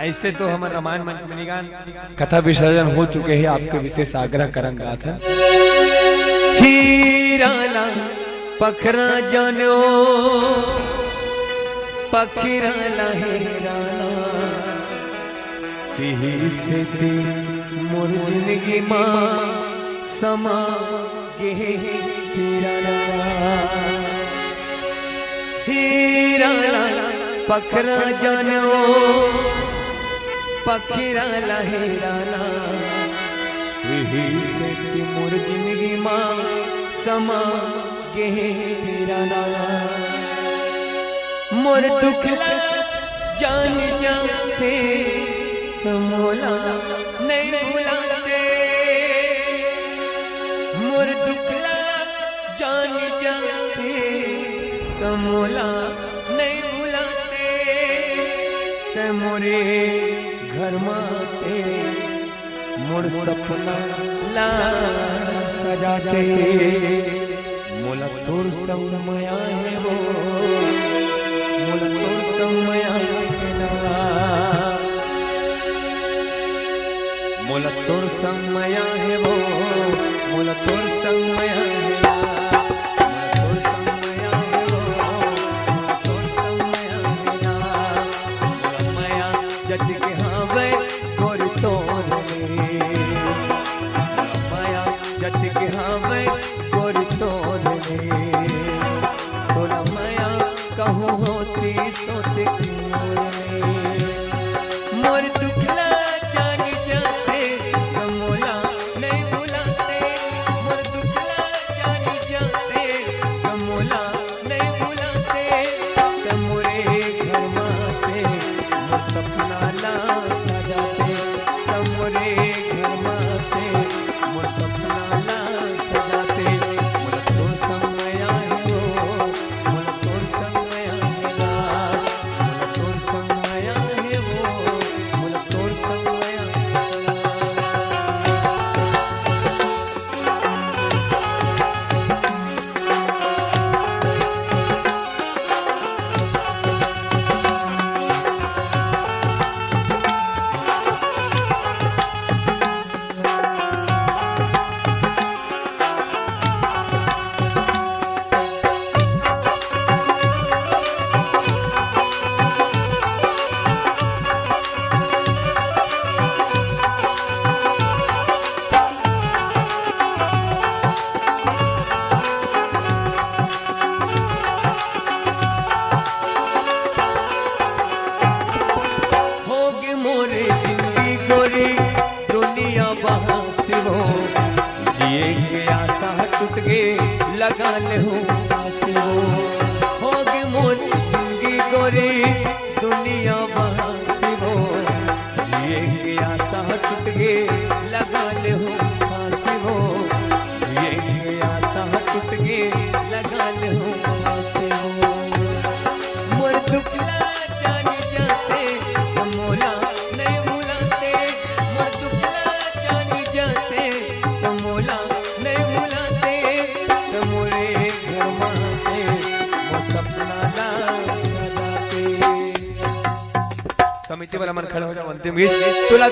ऐसे तो हमारे रामायण मंच में निगान कथा विसर्जन हो चुके हैं। आपके विशेष आग्रह करूंगा था हीराला पखरा जानो पखिराला हेराला से मोर जिंदगी मां समा गे हीराला पखरा जानो पखिराला हेराला से मोर जिंदगी मां समा गे मोर दुखला जान जाते मोला नहीं भुलाते मोर दुखला जान जाते मोला नहीं भुलाते ते मोरे घर माते मोर सपना ला सजाते मोला तोर संग माया है वो मोला तोर संग माया है ना मोला तोर संग माया है वो मोला तोर संग माया है ना तोर संग माया है वो तोर संग माया है ना मोला माया जच के हाँ वे गोर तोर माया जच के हाँ वे गोर तोर तोला माया कहूँ होती सोते मोर दुखला जानी जाते मोला नहीं भुलाते मोर दुखला जानी जाते मोला नहीं भुलाते मोरे घर माते मोर सपना ला सजाते मोरे घर माते मोर सपना ला सजाते मोला तो संगया है वो मोला तो संगया है ना मोला तो संगया है वो मोला तो संगया जिए के आशा टूट गे लगा ले हो गे मोर जिंदगी गोरी दुनिया बहासी हो जिए के आशा टूट गे लगा ले हो फांसी हो जिए के आशा टूट गे लगा ले हो फांसी हो मोर दुखला जानी जाते मोला नहीं भुलाते मोर दुखला जानी जाते मोला नहीं भुलाते मोरे घर माते मोर सपना ला सजाते। समिति वाला मन खड़ा हो जाओ अंतिम गीत तुला